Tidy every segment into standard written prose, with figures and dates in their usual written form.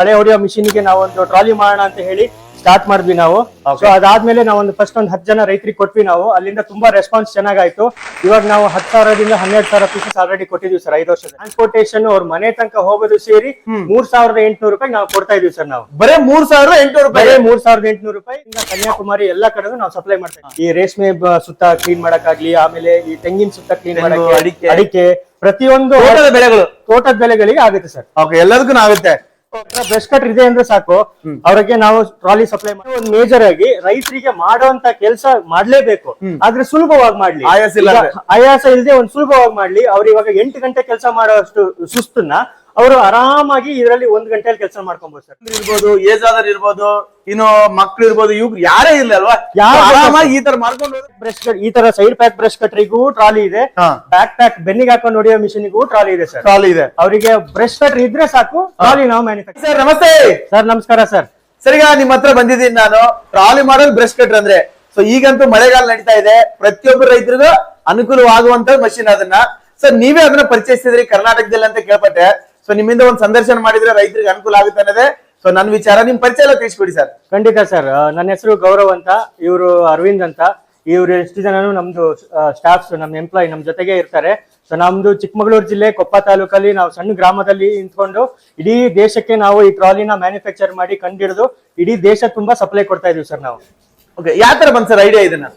ಕಳೆ ಹೊಡೆಯೋ ಮಿಷಿನ್ ಗೆ ನಾವೊಂದು ಟ್ರಾಲಿ ಮಾಡೋಣ ಅಂತ ಹೇಳಿ ಸ್ಟಾರ್ಟ್ ಮಾಡಿದ್ವಿ ನಾವು. ಸೊ ಅದಾದ್ಮೇಲೆ ನಾವೊಂದು ಫಸ್ಟ್ ಒಂದು 10 ಜನ ರೈತರಿಗೆ ಕೊಟ್ವಿ ನಾವು. ಅಲ್ಲಿಂದ ತುಂಬಾ ರೆಸ್ಪಾನ್ಸ್ ಚೆನ್ನಾಗಾಯ್ತು. ಇವಾಗ ನಾವು 10,000ದಿಂದ 12,000 ಪೀಸಸ್ ಆಲ್ರೆಡಿ ಕೊಟ್ಟಿದ್ವಿ ಸರ್ 5 ವರ್ಷದ. ಟ್ರಾನ್ಸ್ಪೋರ್ಟೇಷನ್ ಅವ್ರ ಮನೆ ತನಕ ಹೋಗೋದು ಸೇರಿ 3,800 ರೂಪಾಯಿ ನಾವು ಕೊಡ್ತಾ ಇದೀವಿ ಸರ್. ನಾವು ಬರೀ 3,800 ರೂಪಾಯಿ 3,800 ರೂಪಾಯಿ ಕನ್ಯಾಕುಮಾರಿ ಎಲ್ಲಾ ಕಡೆಗೂ ನಾವು ಸಪ್ಲೈ ಮಾಡ್ತಾ ಇದ್ದೀವಿ. ಈ ರೇಷ್ಮೆ ಸುತ್ತ ಕ್ಲೀನ್ ಮಾಡಕ್ಕಾಗ್ಲಿ, ಆಮೇಲೆ ಈ ತೆಂಗಿನ ಸುತ್ತ ಕ್ಲೀನ್ ಮಾಡಕ್ಕೆ, ಅಡಿಕೆ, ಪ್ರತಿಯೊಂದು ತೋಟದ ಬೆಳೆಗಳಿಗೆ ಆಗುತ್ತೆ ಸರ್. ಎಲ್ಲದಕ್ಕೂ ಆಗುತ್ತೆ. ಬ್ರಷ್ ಕಟರ್ ಇದೆ ಅಂದ್ರೆ ಸಾಕು, ಅವ್ರಿಗೆ ನಾವು ಟ್ರಾಲಿ ಸಪ್ಲೈ ಮಾಡಿ. ಒಂದು ಮೇಜರ್ ಆಗಿ ರೈತರಿಗೆ ಮಾಡುವಂತ ಕೆಲಸ ಮಾಡ್ಲೇಬೇಕು, ಆದ್ರೆ ಸುಲಭವಾಗಿ ಮಾಡ್ಲಿ, ಆಯಾಸ ಇಲ್ಲದೆ ಒಂದು ಸುಲಭವಾಗಿ ಮಾಡ್ಲಿ. ಅವ್ರು ಇವಾಗ 8 ಗಂಟೆ ಕೆಲಸ ಮಾಡುವಷ್ಟು ಸುಸ್ತನ್ನ ಅವರು ಆರಾಮಾಗಿ ಇದರಲ್ಲಿ 1 ಗಂಟೆಯಲ್ಲಿ ಕೆಲಸ ಮಾಡ್ಕೊಬಹುದು ಸರ್. ಇರ್ಬೋದು, ಏಜ್ ಆದರ್ ಇರ್ಬೋದು, ಇನ್ನು ಮಕ್ಳು ಇರ್ಬೋದು, ಇವ್ರು ಯಾರೇ ಇಲ್ಲ ಅಲ್ವಾ, ಆರಾಮಾಗಿ ಈ ತರ ಮಾಡ್ಕೊಂಡು ಬ್ರಷ್ ಕಟ್, ಈ ತರ ಸೈಡ್ ಪ್ಯಾಕ್ ಬ್ರಷ್ ಕಟ್ರಿಗೂ ಟ್ರಾಲಿ ಇದೆ, ಬ್ಯಾಕ್ ಪ್ಯಾಕ್ ಬೆನ್ನಿಗೆ ಹಾಕೊಂಡು ಹೊಡೆಯೋ ಮಿಷಿನ್ಗೂ ಟ್ರಾಲಿ ಇದೆ ಸರ್. ಟ್ರಾಲಿ ಇದೆ. ಅವರಿಗೆ ಬ್ರಷ್ ಕಟ್ರ್ ಇದ್ರೆ ಸಾಕು, ಟ್ರಾಲಿ ನಾವು ಮ್ಯಾನುಫ್ಯಾಕ್ಚರ್. ಸರ್ ನಮಸ್ತೆ. ಸರ್ ನಮಸ್ಕಾರ ಸರ್. ಸರಿಗ ನಿಮ್ಮ ಹತ್ರ ಬಂದಿದ್ದೀನಿ ನಾನು. ಟ್ರಾಲಿ ಮಾಡಲ್ ಬ್ರಷ್ ಕಟ್ರ್ ಅಂದ್ರೆ ಸೊ ಈಗಂತೂ ಮಳೆಗಾಲ ನಡೀತಾ ಇದೆ, ಪ್ರತಿಯೊಬ್ಬರು ರೈತರಿಗೂ ಅನುಕೂಲವಾಗುವಂತ ಮಷಿನ್. ಅದನ್ನ ಸರ್ ನೀವೇ ಅದನ್ನ ಪರಿಚಯಿಸಿದ್ರಿ ಕರ್ನಾಟಕದಲ್ಲಿ ಅಂತ ಕೇಳ್ಪಟ್ಟೆ. ಸೊ ನಿಮ್ಮಿಂದ ಒಂದು ಸಂದರ್ಶನ ಮಾಡಿದ್ರೆ ರೈತರಿಗೆ ಅನುಕೂಲ ಆಗುತ್ತೆ ಅನ್ನೋದೇ ಸೊ ನನ್ನ ವಿಚಾರ. ನಿಮ್ ಪರಿಚಯ ಎಲ್ಲ ತಿಳಿಸ್ಕೊಡಿ ಸರ್. ಖಂಡಿತ ಸರ್. ನನ್ನ ಹೆಸರು ಗೌರವ್ ಅಂತ, ಇವರು ಅರವಿಂದ್ ಅಂತ. ಇವ್ರು ಎಷ್ಟು ಜನನು ನಮ್ದು ಸ್ಟಾಫ್ಸ್, ನಮ್ ಎಂಪ್ಲಾಯ್ ನಮ್ ಜೊತೆಗೆ ಇರ್ತಾರೆ. ಸೊ ನಮ್ದು ಚಿಕ್ಕಮಗಳೂರು ಜಿಲ್ಲೆ ಕೊಪ್ಪ ತಾಲೂಕಲ್ಲಿ ನಾವು ಸಣ್ಣ ಗ್ರಾಮದಲ್ಲಿ ನಿಂತ್ಕೊಂಡು ಇಡೀ ದೇಶಕ್ಕೆ ನಾವು ಈ ಟ್ರಾಲಿನ ಮ್ಯಾನುಫ್ಯಾಕ್ಚರ್ ಮಾಡಿ ಕಂಡಿಡಿದು ಇಡೀ ದೇಶ ತುಂಬಾ ಸಪ್ಲೈ ಕೊಡ್ತಾ ಇದೀವಿ ಸರ್ ನಾವು. ಓಕೆ, ಯಾವ ತರ ಬಂದ್ ಸರ್ ಐಡಿಯಾ ಇದನ್ನ?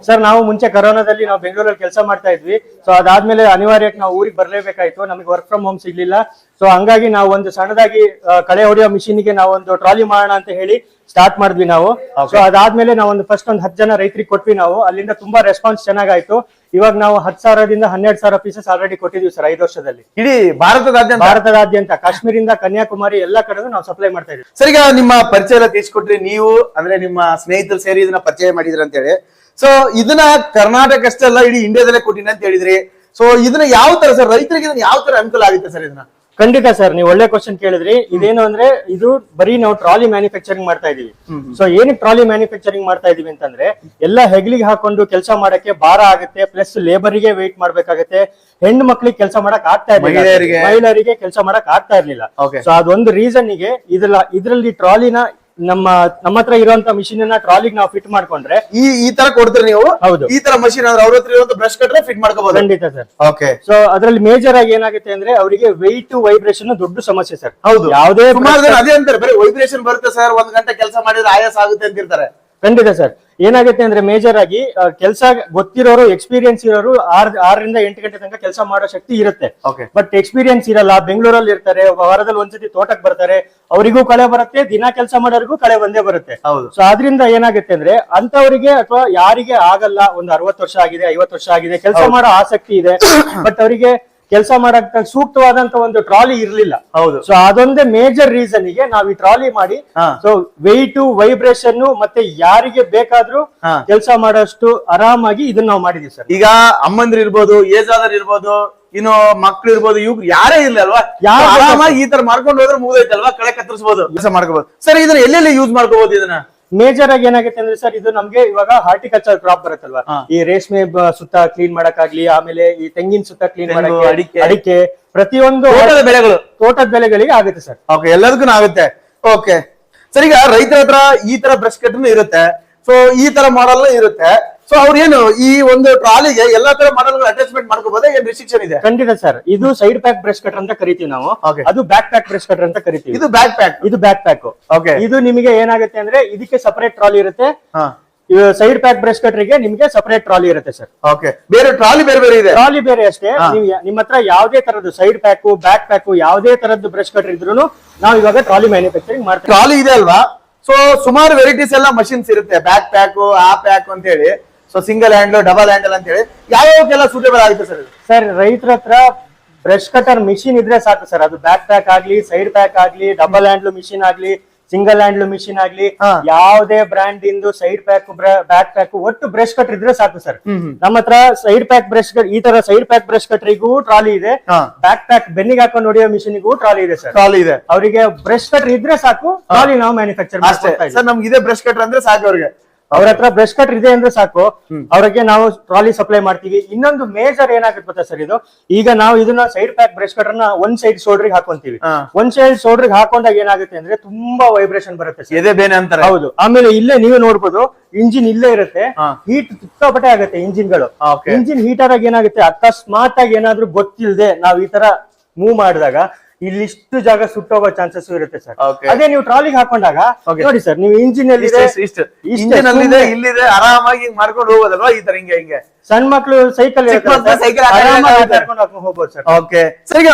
ಸರ್ ನಾವು ಮುಂಚೆ ಕರೋನಾದಲ್ಲಿ ನಾವು ಬೆಂಗಳೂರಲ್ಲಿ ಕೆಲಸ ಮಾಡ್ತಾ ಇದ್ವಿ. ಸೊ ಅದಾದ್ಮೇಲೆ ಅನಿವಾರ್ಯಕ್ಕೆ ನಾವು ಊರಿಗೆ ಬರ್ಲೇಬೇಕಾಯ್ತು, ನಮಗೆ ವರ್ಕ್ ಫ್ರಮ್ ಹೋಮ್ ಸಿಗ್ಲಿಲ್ಲ. ಸೊ ಹಂಗಾಗಿ ನಾವು ಒಂದು ಸಣ್ಣದಾಗಿ ಕಳೆ ಹೊಡೆಯೋ ಮಿಷಿನ್ ಗೆ ನಾವು ಒಂದು ಟ್ರಾಲಿ ಮಾಡೋಣ ಅಂತ ಹೇಳಿ ಸ್ಟಾರ್ಟ್ ಮಾಡಿದ್ವಿ ನಾವು. ಸೊ ಅದಾದ್ಮೇಲೆ ನಾವೊಂದು ಫಸ್ಟ್ ಒಂದು 10 ಜನ ರೈತರಿಗೆ ಕೊಟ್ವಿ ನಾವು. ಅಲ್ಲಿಂದ ತುಂಬಾ ರೆಸ್ಪಾನ್ಸ್ ಚೆನ್ನಾಗಾಯ್ತು. ಇವಾಗ ನಾವು 10,000ದಿಂದ 12,000 ಪೀಸಸ್ ಆಲ್ರೆಡಿ ಕೊಟ್ಟಿದ್ವಿ ಸರ್ 5 ವರ್ಷದಲ್ಲಿ. ಇಡೀ ಭಾರತದಾದ್ಯಂತ ಕಾಶ್ಮೀರಿಂದ ಕನ್ಯಾಕುಮಾರಿ ಎಲ್ಲಾ ಕಡೆಗೂ ನಾವು ಸಪ್ಲೈ ಮಾಡ್ತಾ ಇದೀವಿ. ಸರಿಗ ನಿಮ್ಮ ಪರಿಚಯ ಎಲ್ಲ ತಿಳಿಸ್ಕೊಟ್ರಿ ನೀವು, ಅಂದ್ರೆ ನಿಮ್ಮ ಸ್ನೇಹಿತರು ಸೇರಿ ಇದನ್ನ ಪರಿಚಯ ಮಾಡಿದ್ರ ಅಂತ ಹೇಳಿ. ಸೊ ಇದನ್ನ ಕರ್ನಾಟಕ ಅಷ್ಟೇ ಅಲ್ಲ, ಇಡೀ ಇಂಡಿಯಾದಲ್ಲೇ ಕೊಟ್ಟಿನ ಅಂತ ಹೇಳಿದ್ರಿ. ಸೊ ಇದನ್ನ ಯಾವ ತರ ಸರ್ ರೈತರಿಗೆ ಇದನ್ನ ಯಾವ ತರ ಅನುಕೂಲ ಆಗುತ್ತೆ ಸರ್ ಇದನ್ನ? ಖಂಡಿತ ಸರ್, ನೀವು ಒಳ್ಳೆ ಕ್ವಶನ್ ಕೇಳಿದ್ರಿ. ಇದೇನು ಅಂದ್ರೆ ಇದು ಬರೀ ನಾವು ಟ್ರಾಲಿ ಮ್ಯಾನುಫ್ಯಾಕ್ಚರಿಂಗ್ ಮಾಡ್ತಾ ಇದೀವಿ. ಸೊ ಏನಕ್ಕೆ ಟ್ರಾಲಿ ಮ್ಯಾನುಫ್ಯಾಕ್ಚರಿಂಗ್ ಮಾಡ್ತಾ ಇದೀವಿ ಅಂತಂದ್ರೆ ಎಲ್ಲ ಹೆಗ್ಲಿಗೆ ಹಾಕೊಂಡು ಕೆಲಸ ಮಾಡಕ್ಕೆ ಭಾರ ಆಗುತ್ತೆ, ಪ್ಲಸ್ ಲೇಬರಿಗೆ ವೇಟ್ ಮಾಡ್ಬೇಕಾಗತ್ತೆ, ಹೆಣ್ಣು ಮಕ್ಳಿಗೆ ಕೆಲಸ ಮಾಡಕ್ ಆಗ್ತಾ ಇರ್ಲಿಲ್ಲ, ಮಹಿಳೆಯರಿಗೆ ಕೆಲಸ ಮಾಡಕ್ ಆಗ್ತಾ ಇರ್ಲಿಲ್ಲ. ಸೊ ಅದೊಂದು ರೀಸನ್ ಗೆ ಇದ್ರಲ್ಲಿ ಟ್ರಾಲಿನ ನಮ್ಮ ಹತ್ರ ಇರುವಂತ ಮಿಷಿನ್ ಅನ್ನ ಟ್ರಾಲಿಗೆ ನಾವು ಫಿಟ್ ಮಾಡ್ಕೊಂಡ್ರೆ ಈ ತರ ಕೊಡ್ತೀರಿ ನೀವು? ಹೌದು, ಈ ತರ ಮಷಿನ್ ಅವ್ರ ಹತ್ರ ಇರುವಂತ ಬ್ರಷ್ ಕಟ್ರೆ ಫಿಟ್ ಮಾಡ್ಕೋಬಹುದು. ಖಂಡಿತ ಸರ್. ಓಕೆ. ಸೊ ಅದ್ರಲ್ಲಿ ಮೇಜರ್ ಆಗಿ ಏನಾಗುತ್ತೆ ಅಂದ್ರೆ ಅವರಿಗೆ ವೆಯ್ಟ್ ವೈಬ್ರೇಷನ್ ದೊಡ್ಡ ಸಮಸ್ಯೆ ಸರ್. ಹೌದು, ಯಾವುದೇ ಅದೇ ಅಂತಾರೆ, ಬರೀ ವೈಬ್ರೇಷನ್ ಬರುತ್ತೆ ಸರ್, 1 ಗಂಟೆ ಕೆಲಸ ಮಾಡಿದ್ರೆ ಆಯಾಸ ಆಗುತ್ತೆ ಅಂತಿರ್ತಾರೆ. ಖಂಡಿತ ಸರ್. ಏನಾಗುತ್ತೆ ಅಂದ್ರೆ ಮೇಜರ್ ಆಗಿ ಕೆಲಸ ಗೊತ್ತಿರೋರು, ಎಕ್ಸ್ಪೀರಿಯನ್ಸ್ ಇರೋರು 6ರಿಂದ 8 ಗಂಟೆ ತನಕ ಕೆಲಸ ಮಾಡೋ ಶಕ್ತಿ ಇರುತ್ತೆ. ಬಟ್ ಎಕ್ಸ್ಪೀರಿಯನ್ಸ್ ಇರಲ್ಲ, ಬೆಂಗಳೂರಲ್ಲಿ ಇರ್ತಾರೆ, ವಾರದಲ್ಲಿ ಒಂದ್ಸತಿ ತೋಟಕ್ಕೆ ಬರ್ತಾರೆ, ಅವರಿಗೂ ಕಳೆ ಬರುತ್ತೆ, ದಿನ ಕೆಲಸ ಮಾಡೋರಿಗೂ ಕಳೆ ಬಂದೇ ಬರುತ್ತೆ. ಸೊ ಆದ್ರಿಂದ ಏನಾಗುತ್ತೆ ಅಂದ್ರೆ ಅಂತವರಿಗೆ ಅಥವಾ ಯಾರಿಗೆ ಆಗಲ್ಲ, ಒಂದು 60 ವರ್ಷ ಆಗಿದೆ, 50 ವರ್ಷ ಆಗಿದೆ, ಕೆಲಸ ಮಾಡೋ ಆಸಕ್ತಿ ಇದೆ, ಬಟ್ ಅವರಿಗೆ ಕೆಲಸ ಮಾಡಕ್ ಸೂಕ್ತವಾದಂತ ಒಂದು ಟ್ರಾಲಿ ಇರ್ಲಿಲ್ಲ. ಹೌದು. ಸೊ ಅದೊಂದೇ ಮೇಜರ್ ರೀಸನ್ ಗೆ ನಾವ್ ಈ ಟ್ರಾಲಿ ಮಾಡಿ ಸೊ ವೆಯ್ಟ್, ವೈಬ್ರೇಷನ್ ಮತ್ತೆ ಯಾರಿಗೆ ಬೇಕಾದ್ರೂ ಕೆಲಸ ಮಾಡೋಷ್ಟು ಆರಾಮಾಗಿ ಇದನ್ನ ನಾವು ಮಾಡಿದೀವಿ ಸರ್. ಈಗ ಅಮ್ಮಂದ್ರ ಇರ್ಬೋದು, ಏಜ್ ಆದರ್ ಇರ್ಬೋದು, ಇನ್ನು ಮಕ್ಳು ಇರ್ಬೋದು, ಇವ್ರು ಯಾರೇ ಇಲ್ಲ ಅಲ್ವಾ, ಆರಾಮಾಗಿ ಈ ತರ ಮಾಡ್ಕೊಂಡು ಹೋದ್ರೆ ಮುಗಿದೈತಲ್ವಾ, ಕಳೆ ಕತ್ತರಿಸಬಹುದು, ಕೆಲಸ ಮಾಡ್ಕೋಬಹುದು. ಸರ್ ಇದನ್ನ ಎಲ್ಲೆಲ್ಲಿ ಯೂಸ್ ಮಾಡ್ಕೋಬಹುದು ಇದನ್ನ? ಮೇಜರ್ ಆಗಿ ಏನಾಗುತ್ತೆ ಅಂದ್ರೆ ಸರ್, ಇದು ನಮ್ಗೆ ಇವಾಗ ಹಾರ್ಟಿಕಲ್ಚರ್ ಕ್ರಾಪ್ ಬರುತ್ತಲ್ವಾ, ಈ ರೇಷ್ಮೆ ಸುತ್ತ ಕ್ಲೀನ್ ಮಾಡಕ್ಕಾಗ್ಲಿ, ಆಮೇಲೆ ಈ ತೆಂಗಿನ ಸುತ್ತ ಕ್ಲೀನ್ ಮಾಡಕ್ಕೆ, ಅಡಿಕೆ, ಪ್ರತಿಯೊಂದು ತೋಟದ ಬೆಳೆಗಳಿಗೆ ಆಗುತ್ತೆ ಸರ್. ಓಕೆ, ಎಲ್ಲದಕ್ಕೂ ಆಗುತ್ತೆ. ಓಕೆ ಸರ್, ಈಗ ರೈತರ ಹತ್ರ ಈ ತರ ಬ್ರಷ್ ಕಟ್ರ್ ಇರುತ್ತೆ, ಸೊ ಈ ತರ ಮಾಡಲ್ ಇರುತ್ತೆ. ಸೊ ಅವ್ರೇನು ಈ ಒಂದು ಟ್ರಾಲಿಗೆ ಎಲ್ಲಾ ತರ ಮಾಡಲ್ ಅಟ್ಯಾಚ್ಮೆಂಟ್ ಮಾಡ್ಕೋಬಹುದಾ, ಏನ್ ರಿಸ್ಟ್ರಿಕ್ಷನ್ ಇದೆ? ಖಂಡಿತ ಸರ್. ಇದು ಸೈಡ್ ಪ್ಯಾಕ್ ಬ್ರಷ್ ಕಟರ್ ಅಂತ ಕರಿತೀವಿ ನಾವು, ಅದು ಬ್ಯಾಕ್ ಪ್ಯಾಕ್ ಬ್ರಷ್ ಕಟರ್ ಅಂತ ಕರಿತೀವಿ. ಇದು ಬ್ಯಾಕ್ ಪ್ಯಾಕ್, ಇದು ಬ್ಯಾಕ್ ಪ್ಯಾಕ್. ಓಕೆ, ಇದು ನಿಮಗೆ ಏನಾಗುತ್ತೆ ಅಂದ್ರೆ ಇದಕ್ಕೆ ಸಪರೇಟ್ ಟ್ರಾಲಿ ಇರುತ್ತೆ. ಸೈಡ್ ಪ್ಯಾಕ್ ಬ್ರಷ್ ಕಟ್ರಿಗೆ ನಿಮ್ಗೆ ಸಪರೇಟ್ ಟ್ರಾಲಿ ಇರುತ್ತೆ ಸರ್. ಓಕೆ, ಬೇರೆ ಟ್ರಾಲಿ ಬೇರೆ ಬೇರೆ ಇದೆ? ಟ್ರಾಲಿ ಬೇರೆ ಅಷ್ಟೇ. ನಿಮ್ಮ ಹತ್ರ ಯಾವ್ದೇ ತರದ್ದು ಸೈಡ್ ಪ್ಯಾಕ್, ಬ್ಯಾಕ್ ಪ್ಯಾಕ್, ಯಾವ್ದೇ ತರದ್ದು ಬ್ರಷ್ ಕಟರ್ ಇದ್ರು ನಾವು ಇವಾಗ ಟ್ರಾಲಿ ಮ್ಯಾನುಫ್ಯಾಕ್ಚರಿಂಗ್ ಮಾಡ್ತೀವಿ. ಟ್ರಾಲಿ ಇದೆ ಅಲ್ವಾ, ಸೊ ಸುಮಾರು ವೆರೈಟೀಸ್ ಎಲ್ಲ ಮಷಿನ್ಸ್ ಇರುತ್ತೆ, ಬ್ಯಾಕ್ ಪ್ಯಾಕ್, ಆ ಪ್ಯಾಕ್ ಅಂತ ಹೇಳಿ. So single handle, double handle ಅಂತ ಹೇಳಿ ಯಾವ್ಯಾವಕ್ಕೆಲ್ಲ ಸೂಟೇಬಲ್ ಆಗುತ್ತೆ ಸರ್? ಸರ್ ರೈತರ ಹತ್ರ ಬ್ರಷ್ ಕಟರ್ ಮಿಷಿನ್ ಇದ್ರೆ ಸಾಕು ಸರ್. ಅದು ಬ್ಯಾಕ್ ಪ್ಯಾಕ್ ಆಗ್ಲಿ, ಸೈಡ್ ಪ್ಯಾಕ್ ಆಗ್ಲಿ, ಡಬಲ್ ಹ್ಯಾಂಡ್ಲ್ ಮಿಷಿನ್ ಆಗ್ಲಿ, ಸಿಂಗಲ್ ಹ್ಯಾಂಡ್ಲ್ ಮಿಷಿನ್ ಆಗ್ಲಿ, ಯಾವುದೇ ಬ್ರ್ಯಾಂಡ್ ಇಂದು ಸೈಡ್ ಪ್ಯಾಕ್, ಬ್ಯಾಕ್ ಪ್ಯಾಕ್, ಒಟ್ಟು ಬ್ರಷ್ ಕಟರ್ ಇದ್ರೆ ಸಾಕು ಸರ್. ನಮ್ಮ ಹತ್ರ ಸೈಡ್ ಪ್ಯಾಕ್ ಬ್ರಷ್, ಈ ತರ ಸೈಡ್ ಪ್ಯಾಕ್ ಬ್ರಷ್ ಕಟ್ರಿಗೂ ಟ್ರಾಲಿ ಇದೆ, ಬ್ಯಾಕ್ ಪ್ಯಾಕ್ ಬೆನ್ನಿಗೆ ಹಾಕೊಂಡು ಹೊಡೆಯೋ ಮಿಷಿನ್ಗೂ ಟ್ರಾಲಿ ಇದೆ ಸರ್. ಟ್ರಾಲಿ ಇದೆ. ಅವರಿಗೆ ಬ್ರಷ್ ಕಟರ್ ಇದ್ರೆ ಸಾಕು, ಟ್ರಾಲಿ ನಾವು ಮ್ಯಾನುಫ್ಯಾಕ್ಚರ್ ಮಾಡ್ತಾ ಇದ್ದೀವಿ ಸರ್. ನಮ್ಗೆ ಇದೆ ಬ್ರಷ್ ಕಟರ್ ಅಂದ್ರೆ ಸಾಕು ಅವ್ರಿಗೆ. ಅವ್ರ ಹತ್ರ ಬ್ರಷ್ ಕಟರ್ ಇದೆ ಅಂದ್ರೆ ಸಾಕು, ಅವ್ರಿಗೆ ನಾವು ಟ್ರಾಲಿ ಸಪ್ಲೈ ಮಾಡ್ತೀವಿ. ಇನ್ನೊಂದು ಮೇಜರ್ ಏನಾಗುತ್ತೆ ಗೊತ್ತಾ ಸರ್, ಇದು ಈಗ ನಾವು ಇದನ್ನ ಸೈಡ್ ಪ್ಯಾಕ್ ಬ್ರಷ್ ಕಟರ್ ನ ಒಂದ್ ಸೈಡ್ ಶೋಲ್ಡರ್ ಹಾಕೊಂತೀವಿ. ಒಂದ್ ಸೈಡ್ ಶೋಲ್ಡರ್ ಹಾಕೊಂಡಾಗ ಏನಾಗುತ್ತೆ ಅಂದ್ರೆ ತುಂಬಾ ವೈಬ್ರೇಷನ್ ಬರುತ್ತೆ ಎದೆ ಬೇನೆ ಅಂತಾರೆ. ಹೌದು. ಆಮೇಲೆ ಇಲ್ಲೇ ನೀವು ನೋಡ್ಬೋದು, ಇಂಜಿನ್ ಇಲ್ಲೇ ಇರುತ್ತೆ, ಹೀಟ್ ಸಿಕ್ಕಾಪಟ್ಟೆ ಆಗುತ್ತೆ ಇಂಜಿನ್ಗಳು. ಇಂಜಿನ್ ಹೀಟರ್ ಆಗಿ ಏನಾಗುತ್ತೆ, ಅಕಸ್ಮಾತ್ ಆಗಿ ಏನಾದ್ರೂ ಗೊತ್ತಿಲ್ಲದೆ ನಾವ್ ಈ ತರ ಮೂವ್ ಮಾಡಿದಾಗ ಇಲ್ಲಿಷ್ಟು ಜಾಗ ಸುಟ್ಟೋಗೋ ಚಾನ್ಸಸ್ ಇರುತ್ತೆ ಸರ್. ಅದೇ ನೀವು ಟ್ರಾಲಿಗೆ ಹಾಕೊಂಡಾಗ ನೋಡಿ ಸರ್, ನೀವು ಇಂಜಿನ್ ಅಲ್ಲಿ ಇಲ್ಲಿದೆ ಆರಾಮಾಗಿ ಮಾಡ್ಕೊಂಡು ಹೋಗೋದಲ್ವಾ ಈ ತರ ಹಿಂಗೆ ಸಣ್ಣ ಮಕ್ಳು ಸೈಕಲ್ ಹೋಗ್ಬೋದು ಸರ್. ಓಕೆ ಸರ್, ಈಗ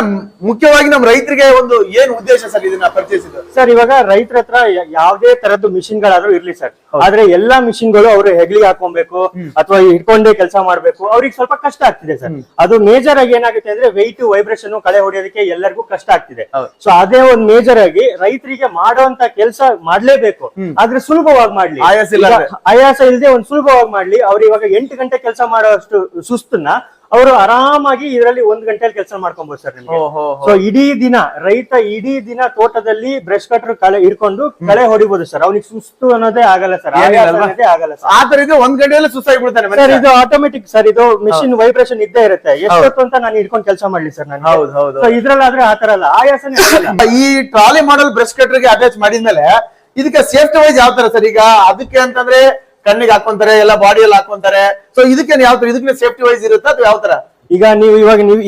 ಮುಖ್ಯವಾಗಿ ನಮ್ ರೈತರಿಗೆ ಒಂದು ಏನ್ ಉದ್ದೇಶ ಸರ್ ಇದನ್ನ ಪರ್ಚೇಸ್ ಇದು? ಸರ್ ಇವಾಗ ರೈತರ ಹತ್ರ ಯಾವ್ದೇ ತರದ್ದು ಮಿಷಿನ್ ಗಳಾದ್ರೂ ಇರ್ಲಿ ಸರ್, ಆದ್ರೆ ಎಲ್ಲಾ ಮಿಷಿನ್ ಗಳು ಅವ್ರು ಹೆಗ್ಲಿಗೆ ಹಾಕೊಬೇಕು ಅಥವಾ ಹಿಡ್ಕೊಂಡೇ ಕೆಲಸ ಮಾಡ್ಬೇಕು, ಅವ್ರಿಗೆ ಸ್ವಲ್ಪ ಕಷ್ಟ ಆಗ್ತಿದೆ ಸರ್. ಅದು ಮೇಜರ್ ಆಗಿ ಏನಾಗುತ್ತೆ ಅಂದ್ರೆ ವೆಯ್ಟ್ ವೈಬ್ರೇಷನ್ ಕಳೆ ಹೊಡೆಯೋದಕ್ಕೆ ಎಲ್ಲರಿಗೂ ಕಷ್ಟ ಆಗ್ತಿದೆ. ಸೊ ಅದೇ ಒಂದ್ ಮೇಜರ್ ಆಗಿ ರೈತರಿಗೆ ಮಾಡುವಂತ ಕೆಲಸ ಮಾಡ್ಲೇಬೇಕು, ಆದ್ರೆ ಸುಲಭವಾಗಿ ಮಾಡ್ಲಿ, ಆಯಾಸ ಇಲ್ಲದೆ ಒಂದ್ ಸುಲಭವಾಗಿ ಮಾಡ್ಲಿ. ಅವ್ರು ಇವಾಗ 8 ಗಂಟೆ ಕೆಲಸ ಮಾಡೋಷ್ಟು ಸುಸ್ತನ್ನ ಅವರು ಆರಾಮಾಗಿ ಇದರಲ್ಲಿ 1 ಗಂಟೆಯಲ್ಲಿ ಕೆಲಸ ಮಾಡ್ಕೊಬಹುದು ಸರ್ ನಿಮ್ಗೆ. ಸೊ ಇಡೀ ದಿನ ರೈತ ಇಡೀ ದಿನ ತೋಟದಲ್ಲಿ ಬ್ರಷ್ ಕಟರ್ ಕಳೆ ಹಿಡ್ಕೊಂಡು ಕಳೆ ಹೊಡಿಬಹುದು ಸರ್. ಅವ್ನಿಗೆ ಸುಸ್ತು ಅನ್ನೋದೇ ಆಗಲ್ಲ ಸರ್, ಆಗಲ್ಲ ಸರ್. ಆತರ ಇದು 1 ಗಂಟೆಯಲ್ಲಿ ಸುಸ್ತಾಗಿ ಬಿಡ್ತಾನೆ ಸರ್. ಇದು ಆಟೋಮೆಟಿಕ್ ಸರ್, ಇದು ಮಿಷಿನ್ ವೈಬ್ರೇಷನ್ ಇದ್ದೇ ಇರುತ್ತೆ. ಎಷ್ಟೊತ್ತು ಅಂತ ನಾನು ಹಿಡ್ಕೊಂಡು ಕೆಲಸ ಮಾಡ್ಲಿ ಸರ್ ನಾನು. ಇದ್ರಲ್ಲಾದ್ರೆ ಆತರ ಅಲ್ಲ, ಆಯಾಸನೇ ಈ ಟ್ರಾಲಿ ಮಾಡಲ್ ಬ್ರಷ್ ಕಟರ್ ಗೆ ಅಟ್ಯಾಚ್ ಮಾಡಿದ್ಮೇಲೆ ಇದಕ್ಕೆ ಸೇಫ್ಟಿ ವೈಸ್ ಯಾವ ತರ ಸರ್? ಈಗ ಅದಕ್ಕೆ ಅಂತಂದ್ರೆ ಕಣ್ಣಿಗೆ ಹಾಕೊಂತಾರೆ, ಎಲ್ಲ ಬಾಡಿಯಲ್ಲಿ ಹಾಕೊಂತಾರೆ. ಸೊ ಇದಕ್ಕೆ ಯಾವ ತರ, ಇದಕ್ಕೆ ಸೇಫ್ಟಿ ವೈಸ್ ಇರುತ್ತಾ ಅಥವಾ ಯಾವ ತರ? ಈಗ ನೀವು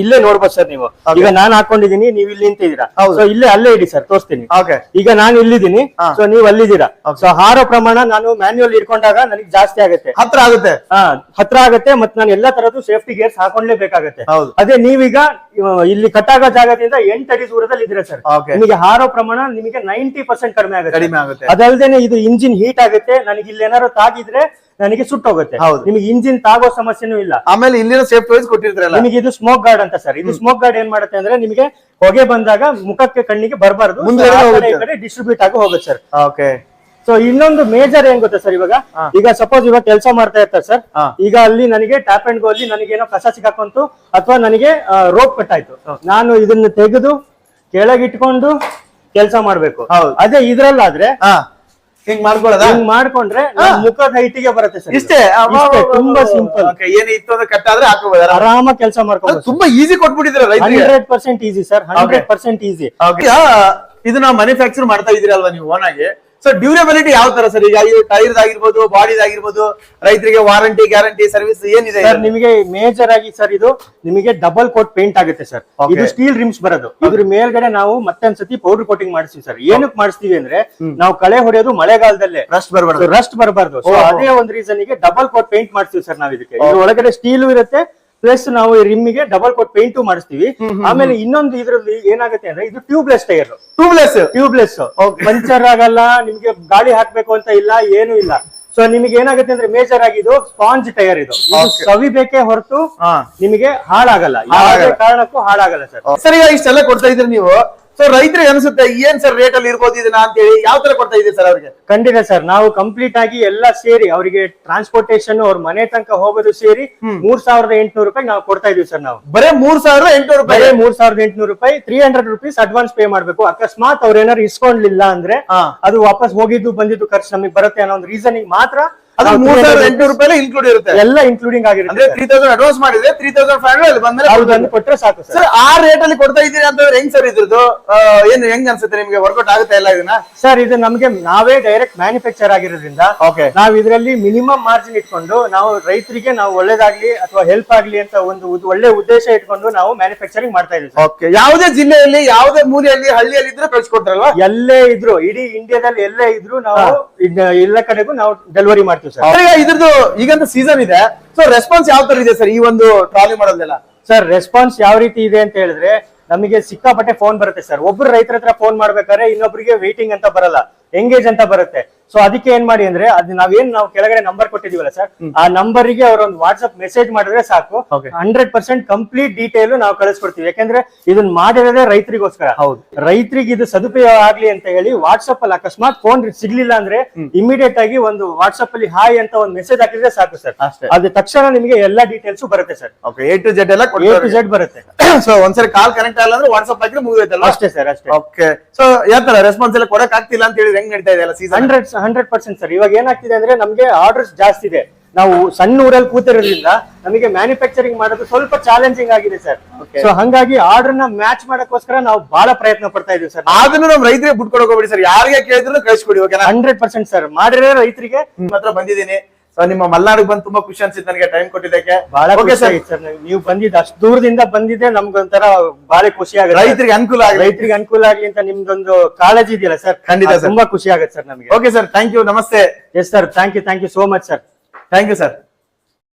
ಇಲ್ಲೇ ನೋಡ್ಬೋದು ಸರ್. ನೀವು ಈಗ ನಾನು ಹಾಕೊಂಡಿದೀನಿ, ನೀವು ಇಲ್ಲಿ ನಿಂತಿದ್ದೀರಾ, ಸೊ ಇಲ್ಲೇ ಅಲ್ಲೇ ಇಡಿ ಸರ್, ತೋರಿಸ್ತೀನಿ. ಈಗ ನಾನು ಇಲ್ಲಿದ್ದೀನಿ, ಸೊ ನೀವು ಅಲ್ಲಿದ್ದೀರಾ. ಸೊ ಹಾರೋ ಪ್ರಮಾಣ ನಾನು ಮ್ಯಾನ್ಯುವಲ್ ಇಟ್ಕೊಂಡಾಗ ನನಗೆ ಜಾಸ್ತಿ ಆಗುತ್ತೆ, ಹತ್ರ ಆಗುತ್ತೆ. ಮತ್ತೆ ನಾನು ಎಲ್ಲಾ ತರದ್ದು ಸೇಫ್ಟಿ ಗೇರ್ಸ್ ಹಾಕೊಂಡ್ಲೇಬೇಕಾಗತ್ತೆ. ಅದೇ ನೀವೀಗ ಇಲ್ಲಿ ಕಟ್ಟಾಗೋ ಜಾಗದಿಂದ 8 ಅಡಿ ದೂರದಲ್ಲಿ ಇದ್ರೆ ಸರ್, ನಿಮಗೆ ಹಾರೋ ಪ್ರಮಾಣ ನಿಮಗೆ 90% ಕಡಿಮೆ ಆಗುತ್ತೆ. ಅದಲ್ದೇನೆ ಇದು ಇಂಜಿನ್ ಹೀಟ್ ಆಗುತ್ತೆ. ನನಗೆ ಇಲ್ಲಿ ಏನಾದ್ರು ತಾಗಿದ್ರೆ ನನಗೆ ಸುಟ್ಟೋಗುತ್ತೆ. ನಿಮಗೆ ಇಂಜಿನ್ ತಾಗೋ ಸಮಸ್ಯೆನೂ ಇಲ್ಲ. ಆಮೇಲೆ ಇಲ್ಲಿನ ಸೇಫ್ಟಿ ವೈಸ್ ಕೊಟ್ಟಿರ್ತಾರೆ. ನಿಮಗೆ ಇದು ಸ್ಮೋಕ್ ಗಾರ್ಡ್ ಅಂತ ಸರ್. ಇದು ಸ್ಮೋಕ್ ಗಾರ್ಡ್ ಏನ್ ಮಾಡುತ್ತೆ ಅಂದ್ರೆ ನಿಮಗೆ ಹೊಗೆ ಬಂದಾಗ ಮುಖಕ್ಕೆ ಕಣ್ಣಿಗೆ ಬರಬಾರ್ದು, ಡಿಸ್ಟ್ರಿಬ್ಯೂಟ್ ಆಗಿ ಹೋಗುತ್ತೆ ಸರ್. ಓಕೆ. ಸೊ ಇನ್ನೊಂದು ಮೇಜರ್ ಏನ್ ಗೊತ್ತಾ ಸರ್, ಈಗ ಸಪೋಸ್ ಇವಾಗ ಕೆಲಸ ಮಾಡ್ತಾ ಇರ್ತಾರೆ ಸರ್, ಈಗ ಅಲ್ಲಿ ನನಗೆ ಟ್ಯಾಪ್ ಅಂಡ್ ಗೋ ಅಲ್ಲಿ ನನಗೇನೋ ಕಸ ಸಿಕ್ಕಾಕೊಂತು ಅಥವಾ ನನಗೆ ರೋಪ್ ಕಟ್ಟಾಯ್ತು, ನಾನು ಇದನ್ನ ತೆಗೆದು ಕೆಳಗಿಟ್ಕೊಂಡು ಕೆಲಸ ಮಾಡ್ಬೇಕು. ಅದೇ ಇದ್ರಲ್ಲಾದ್ರೆ ಹಿಂಗ್ ಮಾಡ್ಕೊಂಡ್ರೆ ಮುಖದ ಹೈಟಿಗೆ ಬರುತ್ತೆ ಸರ್. ಇಷ್ಟೇ, ತುಂಬಾ ಸಿಂಪಲ್. ಏನಿತ್ತು ಅಂದ್ರೆ ಕಟ್ ಆದ್ರೆ ಹಾಕೋಬಹುದು, ಆರಾಮಾಗಿ ಕೆಲಸ ಮಾಡ್ಕೊಂಡು. ತುಂಬಾ ಈಸಿ ಕೊಟ್ಬಿಟ್ಟಿದ್ರೆ 100% ಈಸಿ ಸರ್, 100% ಈಸಿ. ಇದನ್ನ ಮ್ಯಾನುಫ್ಯಾಕ್ಚರ್ ಮಾಡ್ತಾ ಇದೀರಲ್ವಾ ನೀವು ಓನ್ ಆಗಿ? ಸೊ ಡ್ಯೂರಬಿಲಿಟಿ ಯಾವ ತರ ಸರ್? ಈಗ ಟೈರ್ ಆಗಿರ್ಬೋದು, ಬಾಡಿ ಆಗಿರ್ಬೋದು, ರೈತರಿಗೆ ವಾರಂಟಿ ಗ್ಯಾರಂಟಿ ಸರ್ವಿಸ್ ಏನಿದೆ ಸರ್? ನಿಮಗೆ ಮೇಜರ್ ಆಗಿ ಸರ್ ಇದು ನಿಮಗೆ ಡಬಲ್ ಕೋಟ್ ಪೇಂಟ್ ಆಗುತ್ತೆ ಸರ್. ಇದು ಸ್ಟೀಲ್ ರಿಮ್ಸ್ ಬರೋದು. ಇದ್ರ ಮೇಲ್ಗಡೆ ನಾವು ಮತ್ತೊಂದ್ಸತಿ ಪೌಡರ್ ಕೋಟಿಂಗ್ ಮಾಡಿಸ್ತೀವಿ ಸರ್. ಏನಕ್ಕೆ ಮಾಡಿಸ್ತೀವಿ ಅಂದ್ರೆ ನಾವು ಕಳೆ ಹೊಡೆಯೋದು ಮಳೆಗಾಲದಲ್ಲೇ, ರಸ್ಟ್ ಬರಬಾರ್ದು. ಸೊ ಅದೇ ಒಂದು ರೀಸನ್ ಗೆ ಡಬಲ್ ಕೋಟ್ ಪೇಂಟ್ ಮಾಡ್ತೀವಿ ಸರ್ ನಾವು ಇದಕ್ಕೆ. ಇದ್ರ ಒಳಗಡೆ ಸ್ಟೀಲ್ ಇರುತ್ತೆ, ಪ್ಲಸ್ ನಾವು ರಿಮ್ಮಿಗೆ ಡಬಲ್ ಕೋಟ್ ಪೇಂಟ್ ಮಾಡಿಸ್ತೀವಿ. ಆಮೇಲೆ ಇನ್ನೊಂದು ಇದ್ರಲ್ಲಿ ಏನಾಗುತ್ತೆ ಅಂದ್ರೆ ಇದು ಟ್ಯೂಬ್ಲೆಸ್ ಟೈರ್. ಟ್ಯೂಬ್ಲೆಸ್ ಪಂಚರ್ ಆಗಲ್ಲ, ನಿಮ್ಗೆ ಗಾಳಿ ಹಾಕ್ಬೇಕು ಅಂತ ಇಲ್ಲ, ಏನು ಇಲ್ಲ. ಸೊ ನಿಮಗೆ ಏನಾಗುತ್ತೆ ಅಂದ್ರೆ ಮೇಜರ್ ಆಗಿ ಇದು ಸ್ಪಾಂಜ್ ಟೈರ್. ಇದು ಸವಿಬೇಕೇ ಹೊರತು ನಿಮಗೆ ಹಾಳಾಗಲ್ಲ, ಯಾವುದೇ ಕಾರಣಕ್ಕೂ ಹಾಳಾಗಲ್ಲ ಸರ್. ಸರ್ ಈಗ ಇಷ್ಟೆಲ್ಲ ಕೊಡ್ತಾ ಇದ್ರಿ ನೀವು, ಸೊ ರೈತರಿಗೆ ಅನ್ಸುತ್ತೆ ಏನ್ ಸರ್ ರೇಟ್ ಅಲ್ಲಿ ಇರ್ಬೋದು ಇದನ್ನ ಅಂತ ಹೇಳಿ, ಯಾವ ತರ ಕೊಡ್ತಾ ಇದೀವಿ ಸರ್ ಅವ್ರಿಗೆ? ಖಂಡಿತ ಸರ್, ನಾವು ಕಂಪ್ಲೀಟ್ ಆಗಿ ಎಲ್ಲ ಸೇರಿ ಅವರಿಗೆ ಟ್ರಾನ್ಸ್ಪೋರ್ಟೇಶನ್ ಅವ್ರ ಮನೆ ತನಕ ಹೋಗೋದು ಸೇರಿ 3800 ರೂಪಾಯಿ ನಾವು ಕೊಡ್ತಾ ಇದೀವಿ ಸರ್. ನಾವು ಬರೇ 3800 ರೂಪಾಯಿ, 3800 ರೂಪಾಯಿ, 300 ರೂಪೀಸ್ ಅಡ್ವಾನ್ಸ್ ಪೇ ಮಾಡ್ಬೇಕು. ಅಕಸ್ಮಾತ್ ಅವ್ರ ಏನಾದ್ರು ಇಸ್ಕೊಂಡ್ಲಿಲ್ಲ ಅಂದ್ರೆ ಅದು ವಾಪಸ್ ಹೋಗಿದ್ದು ಬಂದಿದ್ದು ಖರ್ಚು ನಮಗೆ ಬರುತ್ತೆ ಅನ್ನೋ ಒಂದು ರೀಸನಿಂಗ್ ಮಾತ್ರ ಅದು 3800 ರೂಪಾಯಿ ಇನ್ಕ್ಲೂಡ್ ಇರುತ್ತೆ, ಎಲ್ಲ ಇನ್ಕ್ಲೂಡಿಂಗ್ ಆಗಿರುತ್ತೆ. 3000 ಅಡ್ವಾನ್ಸ್ ಮಾಡಿದ್ರೆ 3500 ಬಂದ್ರೆ ಕೊಟ್ರೆ ಸಾಕು ಸರ್. ಆ ರೇಟ್ ಅಲ್ಲಿ ಕೊಡ್ತಾ ಇದ್ದೀರಿ ಅಂತಂದ್ರೆ ಹೆಂಗ್ ಸರ್ ಇದ್ರದ್ದು? ಏನು ಹೆಂಗ್ ಅನ್ಸುತ್ತೆ ನಿಮ್ಗೆ? ವರ್ಕೌಟ್ ಆಗುತ್ತೆ ಇಲ್ಲ ಇದನ್ನ? ಸರ್ ಇದು ನಮ್ಗೆ ನಾವೇ ಡೈರೆಕ್ಟ್ ಮ್ಯಾನುಫ್ಯಾಕ್ಚರ್ ಆಗಿರೋದ್ರಿಂದ ನಾವ್ ಇದರಲ್ಲಿ ಮಿನಿಮಮ್ ಮಾರ್ಜಿನ್ ಇಟ್ಕೊಂಡು ನಾವು ರೈತರಿಗೆ ನಾವು ಒಳ್ಳೇದಾಗ್ಲಿ ಅಥವಾ ಹೆಲ್ಪ್ ಆಗ್ಲಿ ಅಂತ ಒಂದು ಒಳ್ಳೆ ಉದ್ದೇಶ ಇಟ್ಕೊಂಡು ನಾವು ಮ್ಯಾನುಫ್ಯಾಕ್ಚರಿಂಗ್ ಮಾಡ್ತಾ ಇದೀವಿ. ಯಾವುದೇ ಜಿಲ್ಲೆಯಲ್ಲಿ, ಯಾವುದೇ ಮೂಲೆಯಲ್ಲಿ, ಹಳ್ಳಿಯಲ್ಲಿ ಇದ್ರೆ ಕಳ್ಸಿಕೊಡ್ತಾರಲ್ವಾ? ಎಲ್ಲೇ ಇದ್ರು, ಇಡೀ ಇಂಡಿಯಾದಲ್ಲಿ ಎಲ್ಲೇ ಇದ್ರು ನಾವು ಎಲ್ಲ ಕಡೆಗೂ ನಾವು ಡೆಲಿವರಿ ಮಾಡ್ತೀವಿ ಸರ್. ಇದ್ರದ್ದು ಈಗಂತ ಸೀಸನ್ ಇದೆ, ಸೊ ರೆಸ್ಪಾನ್ಸ್ ಯಾವ ತರ ಇದೆ ಸರ್ ಈ ಒಂದು ಟ್ರಾಲಿ ಮಾಡೋದೆಲ್ಲ? ಸರ್ ರೆಸ್ಪಾನ್ಸ್ ಯಾವ ರೀತಿ ಇದೆ ಅಂತ ಹೇಳಿದ್ರೆ, ನಮಗೆ ಸಿಕ್ಕಾಪಟ್ಟೆ ಫೋನ್ ಬರುತ್ತೆ ಸರ್. ಒಬ್ರು ರೈತರ ಹತ್ರ ಫೋನ್ ಮಾಡ್ಬೇಕಾದ್ರೆ ಇನ್ನೊಬ್ರಿಗೆ ವೇಟಿಂಗ್ ಅಂತ ಬರಲ್ಲ, ಎಂಗೇಜ್ ಅಂತ ಬರುತ್ತೆ. ಸೊ ಅದಕ್ಕೆ ಏನ್ ಮಾಡಿ ಅಂದ್ರೆ ಅದು ನಾವು ಕೆಳಗಡೆ ನಂಬರ್ ಕೊಟ್ಟಿದೀವಲ್ಲ ಸರ್, ಆ ನಂಬರ್ಗೆ ಅವ್ರೊಂದು ವಾಟ್ಸ್ಆಪ್ ಮೆಸೇಜ್ ಮಾಡಿದ್ರೆ ಸಾಕು, 100% ಕಂಪ್ಲೀಟ್ ಡೀಟೇಲ್ ನಾವು ಕಳಿಸ್ಕೊಡ್ತೀವಿ. ಯಾಕಂದ್ರೆ ಇದನ್ನ ಮಾಡಿರೋದೇ ರೈತರಿಗೋಸ್ಕರ. ರೈತರಿಗೆ ಇದು ಸದುಪಯೋಗ ಆಗ್ಲಿ ಅಂತ ಹೇಳಿ ವಾಟ್ಸ್ಆಪ್ ಅಲ್ಲಿ ಅಕಸ್ಮಾತ್ ಫೋನ್ ಸಿಗ್ಲಿಲ್ಲ ಅಂದ್ರೆ ಇಮಿಡಿಯೇಟ್ ಆಗಿ ಒಂದು ವಾಟ್ಸ್ಆಪ್ ಅಲ್ಲಿ ಹಾಯ್ ಅಂತ ಒಂದು ಮೆಸೇಜ್ ಹಾಕಿದ್ರೆ ಸಾಕು ಸರ್. ಅದ ತಕ್ಷಣ ನಿಮಗೆ ಎಲ್ಲಾ ಡೀಟೇಲ್ಸ್ ಬರುತ್ತೆ ಸರ್. A to Z ಎಲ್ಲ A to Z ಬರುತ್ತೆ. ಸೊ ಒಂದ್ಸರಿ ಕಾಲ್ ಕನೆಕ್ಟ್ ಆಗಲ್ಲ ಅಂದ್ರೆ ವಾಟ್ಸ್ಆಪ್ ಹಾಕಿದ್ರೆ ಮುಗಿದೈತಲ್ಲ? ಅಷ್ಟೇ ಸರ್, ಅಷ್ಟೇ. ಓಕೆ. ಸೊ ಯಾವ ತರ ರೆಸ್ಪಾನ್ಸ್ ಎಲ್ಲ ಕೊಡಕ್ ಆಗ್ತಿಲ್ಲ ಅಂತ ಹೇಳಿ ಹೆಂಗ್ ನಡೀತಾ ಇದೆ ಸೀಸನ್? 100% ಸರ್. ಇವಾಗ ಏನಾಗ್ತಿದೆ ಅಂದ್ರೆ ನಮ್ಗೆ ಆರ್ಡರ್ಸ್ ಜಾಸ್ತಿ ಇದೆ. ನಾವು ಸಣ್ಣ ಊರಲ್ಲಿ ಕೂತಿರೋದ್ರಿಂದ ನಮಗೆ ಮ್ಯಾನುಫ್ಯಾಕ್ಚರಿಂಗ್ ಮಾಡೋದು ಸ್ವಲ್ಪ ಚಾಲೆಂಜಿಂಗ್ ಆಗಿದೆ ಸರ್. ಸೊ ಹಂಗಾಗಿ ಆರ್ಡರ್ ನ ಮ್ಯಾಚ್ ಮಾಡಕ್ಕೋಸ್ಕರ ನಾವು ಬಹಳ ಪ್ರಯತ್ನ ಪಡ್ತಾ ಇದೀವಿ ಸರ್. ಅದನ್ನು ನಮ್ ರೈತರಿಗೆ ಬಿಟ್ಟು ಕೊಡೋಕೋಬೇಡಿ ಸರ್, ಯಾರಿಗೆ ಕೇಳಿದ್ರು ಕಳಿಸ್ಕೊಡಿ. ಓಕೆನಾ? 100% ಸರ್. ಮಾಡಿರೋ ರೈತರಿಗೆ ಹತ್ರ ಬಂದಿದ್ದೀನಿ. ಸೊ ನಿಮ್ಮ ಮಲ್ನಾಡಿಗೆ ಬಂದು ತುಂಬಾ ಖುಷಿ ಅನ್ಸಿತ್ತು ನನಗೆ ಟೈಮ್ ಕೊಟ್ಟಿದ್ದಕ್ಕೆ. ಬಹಳ ಖುಷಿ ಆಗಿತ್ತು ಸರ್. ನೀವು ಬಂದಿದ್ದು ಅಷ್ಟು ದೂರದಿಂದ ಬಂದಿದ್ದೆ ನಮ್ಗೊಂಥರ ಬಹಳ ಖುಷಿ ಆಗುತ್ತೆ. ರೈತರಿಗೆ ಅನುಕೂಲ ಆಗ್ಲಿ ಅಂತ ನಿಮ್ದೊಂದು ಕಾಳಜಿ ಇದೆಯಲ್ಲ ಸರ್, ಖಂಡಿತ ತುಂಬಾ ಖುಷಿ ಆಗುತ್ತೆ ಸರ್ ನಮಗೆ. ಓಕೆ ಸರ್, ಥ್ಯಾಂಕ್ ಯು, ನಮಸ್ತೆ. Yes sir, thank you so much sir. Thank you sir.